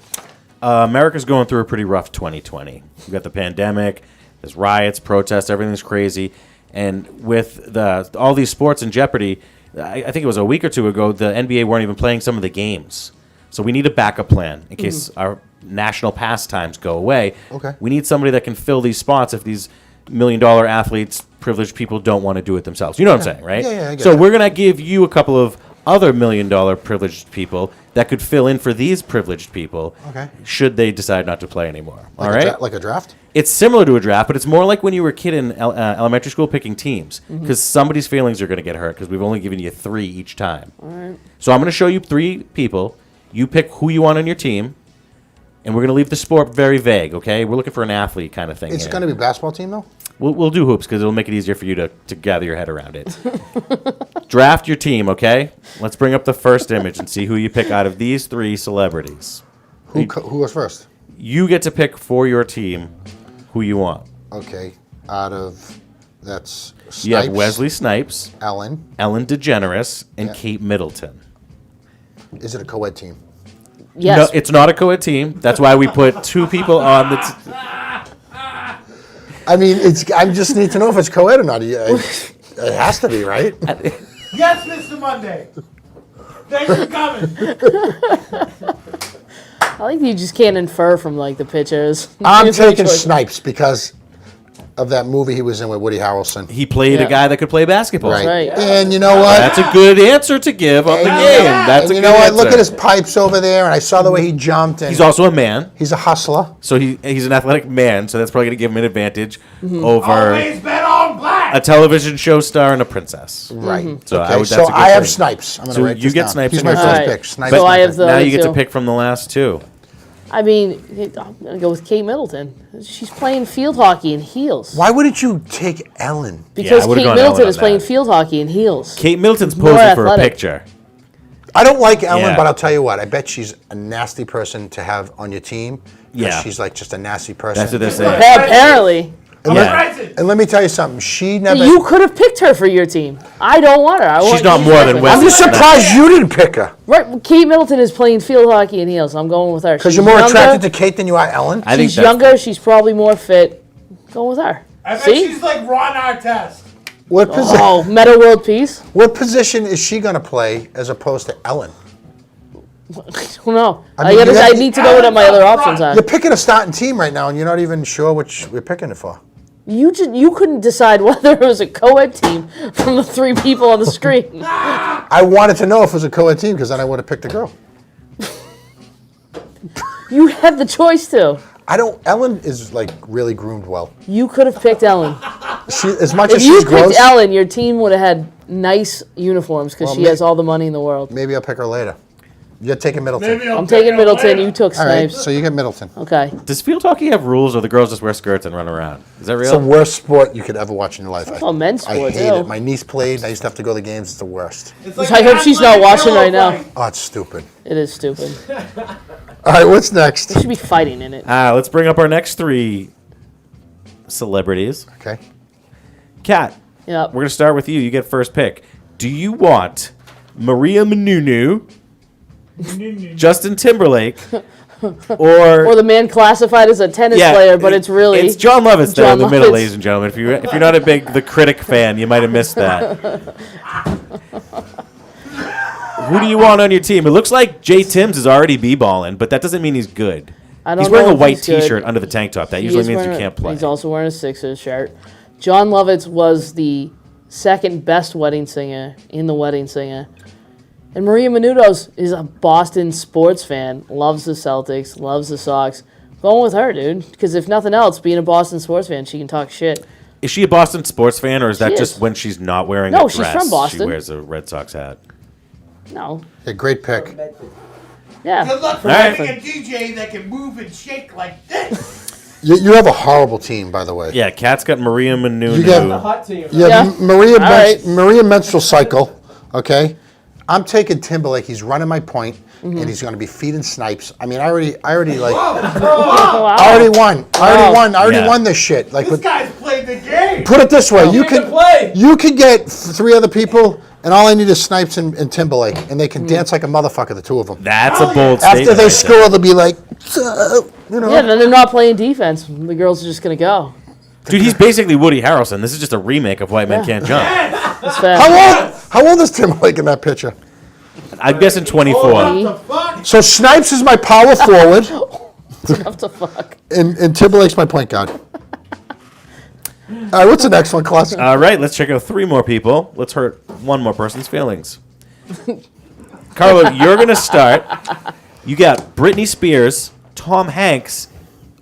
America's going through a pretty rough 2020. We've got the pandemic, there's riots, protests, everything's crazy. And with all these sports in jeopardy, I think it was a week or two ago, the NBA weren't even playing some of the games. So we need a backup plan in case our national pastimes go away. Okay. We need somebody that can fill these spots if these $1 million athletes, privileged people don't want to do it themselves. You know what I'm saying, right? Yeah, I get so that. we're going to give you a couple of other $1 million privileged people that could fill in for these privileged people Okay. should they decide not to play anymore. All right? Like a draft? It's similar to a draft, but it's more like when you were a kid in elementary school picking teams because somebody's feelings are going to get hurt because we've only given you 3 each time. All right. So I'm going to show you 3 people. You pick who you want on your team, and we're going to leave the sport very vague, okay? We're looking for an athlete kind of thing. It's here. going to be a basketball team, though? We'll do hoops because it'll make it easier for you to gather your head around it. Draft your team, okay? Let's bring up the first image and see who you pick out of these 3 celebrities. Who goes first? You get to pick for your team who you want. Okay. That's Snipes, You have Wesley Snipes, Ellen. Ellen DeGeneres, and Yeah. Kate Middleton. Is it a co-ed team? Yes. No, it's not a co-ed team. That's why we put 2 people on the I mean, I just need to know if it's co-ed or not. It has to be, right? Yes, Mr. Monday. Thanks for coming. I think you just can't infer from like the pictures. I'm There's no taking choice. Snipes because of that movie he was in with Woody Harrelson. He played Yeah. a guy that could play basketball. Right. Right. And you know what? That's a good answer to give on the And game. yeah. That's And a you good know what? answer. Look at his pipes over there, and I saw the way he jumped. And He's also a man, he's a hustler. so he's an athletic man, so that's probably going to give him an advantage over Always bet on black. a television show star and a princess. Right. So Okay, I would, so that's a good I have thing. Snipes. I'm gonna So write you this get down. Snipes He's in my your first team. pick. Snipes. So is I my have pick. the- Now other you get to 2. pick from the last 2. I mean, I'm gonna go with Kate Middleton. She's playing field hockey in heels. Why wouldn't you take Ellen? Because I would've Kate gone Middleton Ellen is on playing that. field hockey in heels. Kate Middleton's More posing for a athletic. picture. I don't like Ellen, Yeah. but I'll tell you what. I bet she's a nasty person to have on your team. 'Cause Yeah. she's like just a nasty person. That's what they're saying. Apparently, I'm Yeah. present. And let me tell you something. She never. you could have picked her for your team. I don't want her. I want She's not Kate more than Middleton. I'm Wesley. just surprised you didn't pick her. Right, Kate Middleton is playing field hockey in heels. I'm going with her. Because She's you're more younger, attracted to Kate than you are Ellen. I think She's that's- younger. She's probably more fit. Going with her. I bet See? she's like Ron Artest. What position? Oh, meta world peace. What position is she going to play as opposed to Ellen? I don't know. I mean, I you- need to know what my other options are. You're picking a starting team right now, and you're not even sure which we're picking it for. You couldn't decide whether it was a co-ed team from the 3 people on the screen. I wanted to know if it was a co-ed team because then I would have picked a girl. You had the choice to. I don't. Ellen is like really groomed well. You could have picked Ellen. She, as much If as you she's picked gross, Ellen, your team would have had nice uniforms because Well, she may- has all the money in the world. maybe I'll pick her later. You're taking Middleton. Maybe I'm taking Middleton. You took All right, Snipes. so you get Middleton. Okay. Does field hockey have rules, or the girls just wear skirts and run around? Is that It's the real? worst sport you could ever watch in your life. a men's I sport, hate too. it. My niece played. I used to have to go to the games. It's the worst. It's I hope she's not watching right now. Oh, it's stupid. It is stupid. All right, what's next? They should be fighting in it. Let's bring up our next 3 celebrities. Okay. Kat, Yep. we're going to start with you. You get first pick. Do you want Maria Menounou, Justin Timberlake, Or the man classified as a tennis player, but it's really It's John Lovitz there in John the middle, Lovitz. ladies and gentlemen. If you're not a big The Critic fan, you might have missed that. Who do you want on your team? It looks like Jay Timms is already b-balling, but that doesn't mean he's good. I don't He's know wearing a if white he's good. T-shirt under the tank top. That He usually is means you wearing- can't play. He's also wearing a Sixers shirt. John Lovitz was the second best wedding singer in the Wedding Singer. And Maria Menounos is a Boston sports fan. Loves the Celtics, loves the Sox. Going with her, dude. Because if nothing else, being a Boston sports fan, she can talk shit. Is she a Boston sports fan, or is that She just is. when she's not wearing No, a she's dress? from Boston. She wears a Red Sox hat. No. Yeah, great pick. Yeah. Good luck Alright. finding a DJ that can move and shake like this. You have a horrible team, by the way. Yeah, Kat's got Maria Menounos. You got- The hot team. Yeah, Yeah. Maria, right. Maria menstrual cycle. Okay, I'm taking Timberlake. He's running my point, Mm-hmm. and he's going to be feeding snipes. I mean, I already like, Wow. I already won. I already Yeah. won this shit. Like, This with, guy's played the game. put it this way, you Came to could play. you could get 3 other people, and all I need is Snipes and Timberlake, and they can dance like a motherfucker, the two of them. That's a bold After statement. they right score, they'll be like, you know. Yeah, then they're not playing defense. The girls are just going to go. there. Dude, he's basically Woody Harrelson. This is just a remake of White Men Can't Jump. That's fair. How old is Timberlake in that picture? I'm guessing 24. What the fuck? So Snipes is my power forward, Enough to fuck. and Timberlake's my point guard. All right, what's the next one, Klaus? All right, let's check out 3 more people. Let's hurt one more person's feelings. Carlo, you're going to start. You got Britney Spears, Tom Hanks,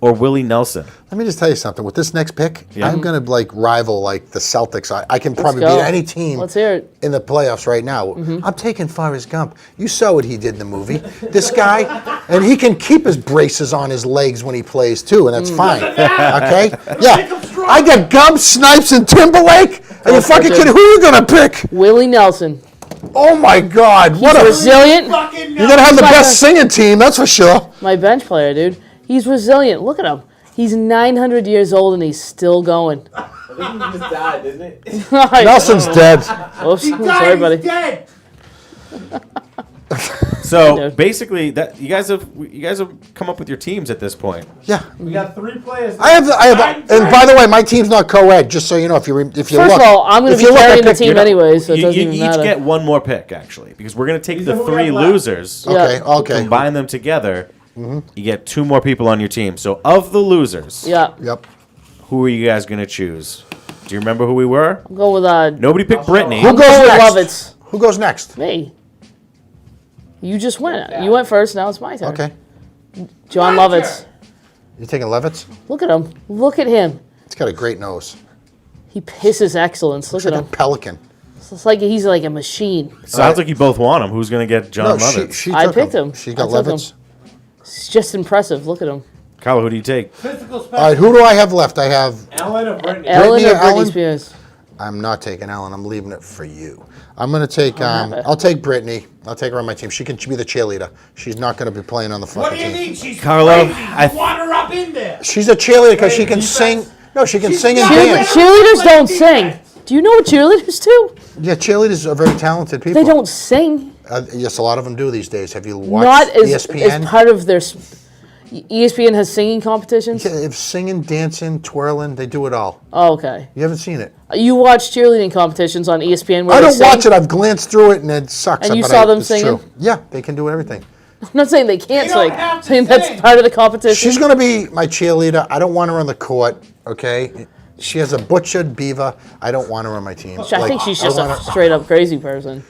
or Willie Nelson. Let me just tell you something. With this next pick, Yeah. I'm gonna rival the Celtics. I can probably go. beat any team Let's hear it. in the playoffs right now. I'm taking Forrest Gump. You saw what he did in the movie. This guy, and he can keep his braces on his legs when he plays too, and that's fine. Okay? Yeah. I got Gump, Snipes, and Timberlake. Are you fucking kidding? Who are you gonna pick? Willie Nelson. Oh my God! What a Resilient. Fucking You're gonna have the Like best a- singing team, that's for sure. My bench player, dude. He's resilient. Look at him. He's 900 years old and he's still going. I think he just died, didn't he? Nelson's dead. Oops, He sorry, died, buddy. he's dead. So Dude. basically, that you guys have come up with your teams at this point. Yeah. We got 3 players. I have, and by the way, my team's not co-ed. Just so you know, if you First look, of all, I'm going if to be you look, I carrying the picked- team you're not- anyway, so it You doesn't even each matter. get one more pick, actually, because we're going to take These the are who we 3 have left. losers, Okay, Yeah. okay. combine them together. You get 2 more people on your team. So of the losers, Yeah. Yep. who are you guys going to choose? Do you remember who we were? I'll go with Nobody picked Britney. Who goes go with next? Lovitz. Who goes next? Me. You just went. You went first. Now it's my turn. Okay. John Lovitz. You taking Levitz? Look at him. Look at him. He's got a great nose. He pisses excellence. Look Looks at like him. a pelican. It's like he's like a machine. Sounds like you both want him. Who's going to get John No, Lovitz? she I took picked him. She got I took Levitz. It's just impressive. Look at him. Carlo, who do you take? Physical All right, special. who do I have left? I have. Alan or Brittany? Ellen or or Britney Ellen? Spears? I'm not taking Ellen. I'm leaving it for you. I'm gonna take. have it. I'll take Brittany. I'll take her on my team. She can be the cheerleader. She's not gonna be playing on the What fucking do you team. mean she's Carlo, crazy? I- You want her up in there. She's a cheerleader because she Great can defense. sing. No, she can She's sing and not dance. a- Cheerleaders don't Defense. sing. Do you know what cheerleaders do? Yeah, cheerleaders are very talented people. They don't sing. Yes, a lot of them do these days. Have you watched Not as ESPN? part of their. ESPN has singing competitions. Yeah, if singing, dancing, twirling, they do it all. Oh, okay. You haven't seen it. You watch cheerleading competitions on ESPN where I they don't sing? watch it. I've glanced through it and it sucks. And you but saw them it's singing? True. Yeah, they can do everything. I'm not saying they can't They don't sing. have I'm to saying that's sing. part of the competition. She's going to be my cheerleader. I don't want her on the court, okay? She has a butchered beaver. I don't want her on my team. I think she's just want a her- straight up crazy person.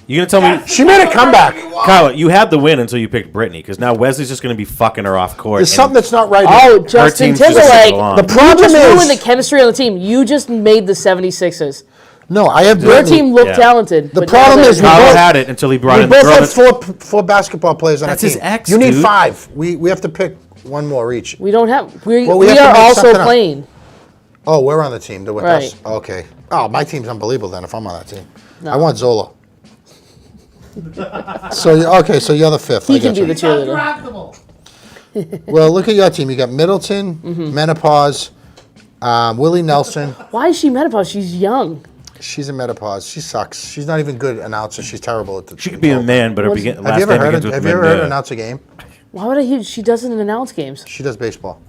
You going to tell me? She made a comeback. Carlo, you had the win until you picked Britney, because now Wesley's just going to be fucking her off court. There's and something that's not right here. Oh, Justin team's just Timberlake. sitting along. The You problem just ruined the is... chemistry on the team. You just made the 76ers. No, I have Your Brittany. team looked Yeah. talented. The but problem now is they're- we Carlo both- had it until he brought We in the both girl have that's... four basketball players on That's our his team. ex, You need dude. 5. We have to pick one more each. we don't have. Well, we we have to are make also something up. playing. Oh, we're on the team. They're with Right. us. Okay. Oh, my team's unbelievable then if I'm on that team. I want Zola. So you're the 5th. He I can got be the you. It's cheerleader. undraftable. Well, look at your team. You got Middleton, Mm-hmm. Menopause, Willie Nelson. Why is she menopause? She's young. She's in menopause. She sucks. She's not even good announcer. She's terrible at the. She could be a man, but her What's- last Have you ever name heard? begins with Have you ever heard her Mendoza. announce a game? Why would I hear? She doesn't announce games. She does baseball.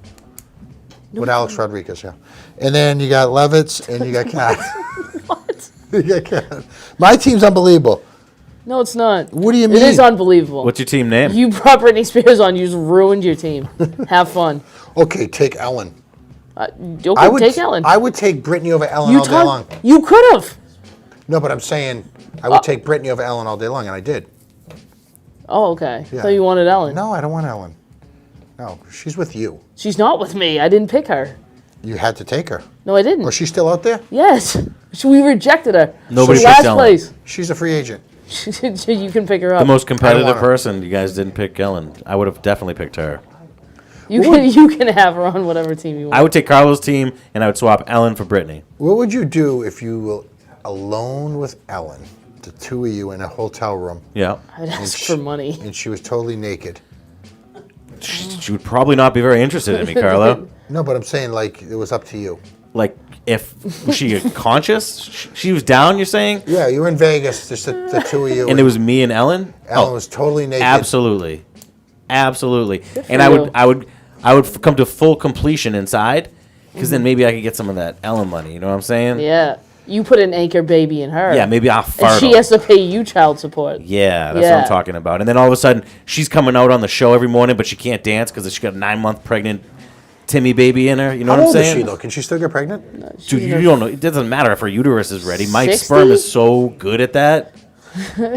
With Alex Rodriguez, yeah. And then you got Levitz and you got Cat. What? You got Cat. My team's unbelievable. No, it's not. What do you It is mean? unbelievable. What's your team name? You brought Britney Spears on. You just ruined your team. Have fun. Okay, take Ellen. Okay, take Ellen. I would take Britney over Ellen all day long. You could have. No, but I'm saying I would take Britney over Ellen all day long, and I did. Oh, okay. Yeah. So you wanted Ellen. No, I don't want Ellen. No, she's with you. She's not with me. I didn't pick her. You had to take her. No, I didn't. Or she's still out there? Yes. We rejected her. Nobody She's picked last Ellen. place. She's a free agent. You can pick her up. The most competitive want her. person. You guys didn't pick Ellen. I would have definitely picked her. You can have her on whatever team you want. I would take Carlos' team, and I would swap Ellen for Brittany. What would you do if you were alone with Ellen, the two of you in a hotel room, Yeah. I'd ask for money. and she was totally naked? She would probably not be very interested in me, Carlo. No, but I'm saying, like, it was up to you. Like, was she conscious? She was down, you're saying? Yeah, you were in Vegas, just the two of you. And it was me and Ellen? Ellen was totally naked. Absolutely. Absolutely. for And you. I would come to full completion inside, because then maybe I could get some of that Ellen money, you know what I'm saying? Yeah. You put an anchor baby in her. Yeah, maybe I'll And fart. she has to pay you child support. Yeah, that's what Yeah. I'm talking about. And then all of a sudden, she's coming out on the show every morning, but she can't dance because she got a 9-month pregnant Timmy baby in her. You know How what I'm old is saying? she, though? Can she still get pregnant? Dude, you don't know. It doesn't matter if her uterus is ready. My 60? sperm is so good at that.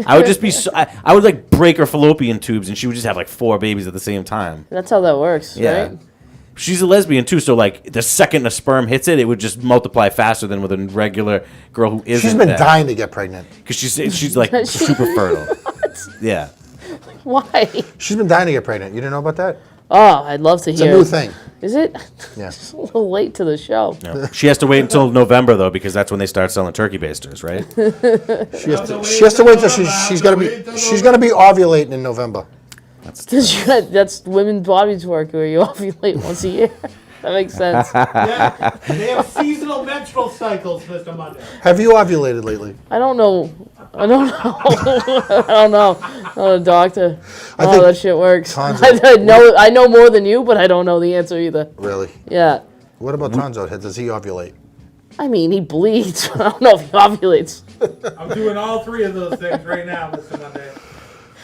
I would just be. I would like break her fallopian tubes, and she would just have like 4 babies at the same time. That's how that works, Yeah. right? She's a lesbian too, so like the second a sperm hits it, it would just multiply faster than with a regular girl who isn't. She's been dying to get pregnant. because she's like super fertile. Yeah. Why? She's been dying to get pregnant. You didn't know about that? Oh, I'd love to It's a hear. new thing. Is it? Yeah. It's a little late to the show. No. She has to wait until November though, because that's when they start selling turkey basters, right? She has to wait till she's gonna be ovulating in November. That's women's bodies work where you ovulate once a year. That makes sense. Yeah, they have seasonal menstrual cycles, Mr. Monday. Have you ovulated lately? I don't know. I don't know. I don't know. I'm not a doctor. I Oh, think that shit works. tons I know more than you, but I don't know the answer either. Really? Yeah. What about Tonzo? Does he ovulate? I mean, he bleeds. I don't know if he ovulates. I'm doing all 3 of those things right now, Mr. Monday.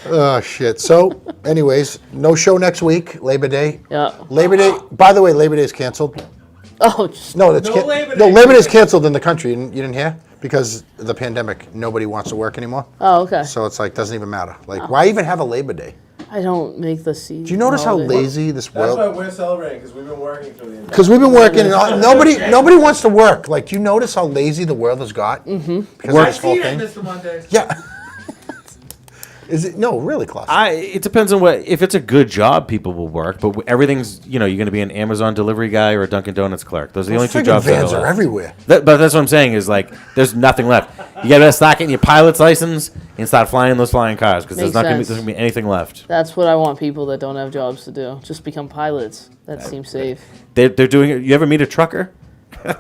Oh, shit. So, anyways, no show next week, Labor Day. Yeah. Labor Day, by the way, Labor Day is canceled. Oh, just, No, it's No Labor no, Day. Labor Day is canceled in the country. You didn't hear? Because of the pandemic, nobody wants to work anymore. oh, okay. So it's like, doesn't even matter. Like, why even have a Labor Day? I don't make the season. Do you notice how holiday. lazy this That's why world? we're celebrating, because we've been working through the entire. Because we've been working, and nobody wants to work. Like, do you notice how lazy the world has got? Mm-hmm. Because of I this whole see thing. that, Mr. Monday. Yeah. Is it no, really, Klaus? It depends on what. If it's a good job, people will work. But everything's, you're going to be an Amazon delivery guy or a Dunkin' Donuts clerk. Those are the only 2 Friggin' jobs. vans that are everywhere. But that's what I'm saying is like, there's nothing left. You got to start getting your pilot's license and start flying those flying cars because there's Makes not going sense. to be anything left. That's what I want people that don't have jobs to do. Just become pilots. That seems safe. They're doing it. You ever meet a trucker?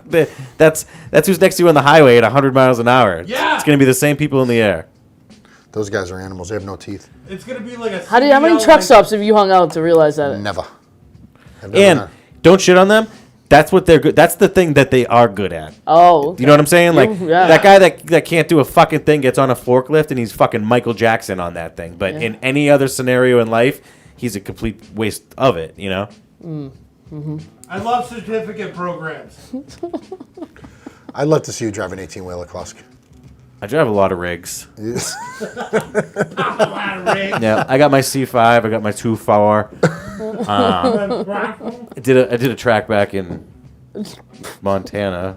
That's who's next to you on the highway at 100 miles an hour. Yeah. It's going to be the same people in the air. Those guys are animals. They have no teeth. It's going to be like a How many CEO, truck like- stops have you hung out to realize that? Never. I've never And done don't shit on them. That's what they're good. That's the thing that they are good at. Oh, You know what I'm saying? Like Yeah. that guy that can't do a fucking thing gets on a forklift and he's fucking Michael Jackson on that thing. But in any other scenario in life, he's a complete waste of it. You know? I love certificate programs. I'd love to see you drive an 18-wheeler, Klaus. I drive a lot of rigs. A lot of rigs. Yeah, I got my C5. I got my 2.4. I did a track back in Montana.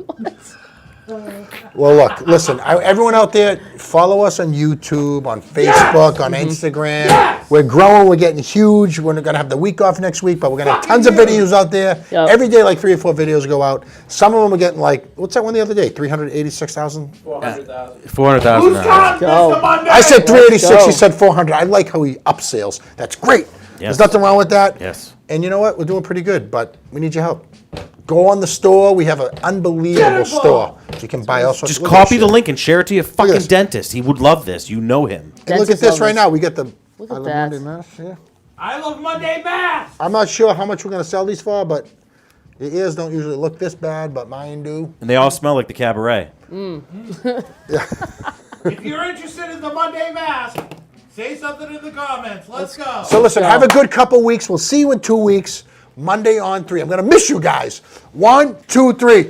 Well, look, listen, everyone out there, follow us on YouTube, on Facebook, on Instagram. Yes! We're growing. We're getting huge. We're going to have the week off next week, but we're going to have tons of videos out there. Yep. Every day, like 3 or 4 videos go out. Some of them are getting like, what's that one the other day? 386,000? 400,000. Who's 400,000 now. got Go. Mr. Monday? I said 386. go. He said 400. I like how he upsells. That's great. Yes. There's nothing wrong with that. Yes. And you know what? We're doing pretty good, but we need your help. Go on the store. We have an unbelievable Beautiful. store. You can buy all sorts Just of copy the shit. link and share it to your fucking this. dentist. He would love this. You know him. And look at Dentists this love right this. now. We get the Look I at Love that. Monday mask. Yeah. I love Monday Mass. I'm not sure how much we're going to sell these for, but the ears don't usually look this bad, but mine do. And they all smell like the cabaret. If you're interested in the Monday mask, say something in the comments. Let's go. So listen, have a good couple weeks. We'll see you in 2 weeks. Monday on 3. I'm going to miss you guys. 1, 2, 3.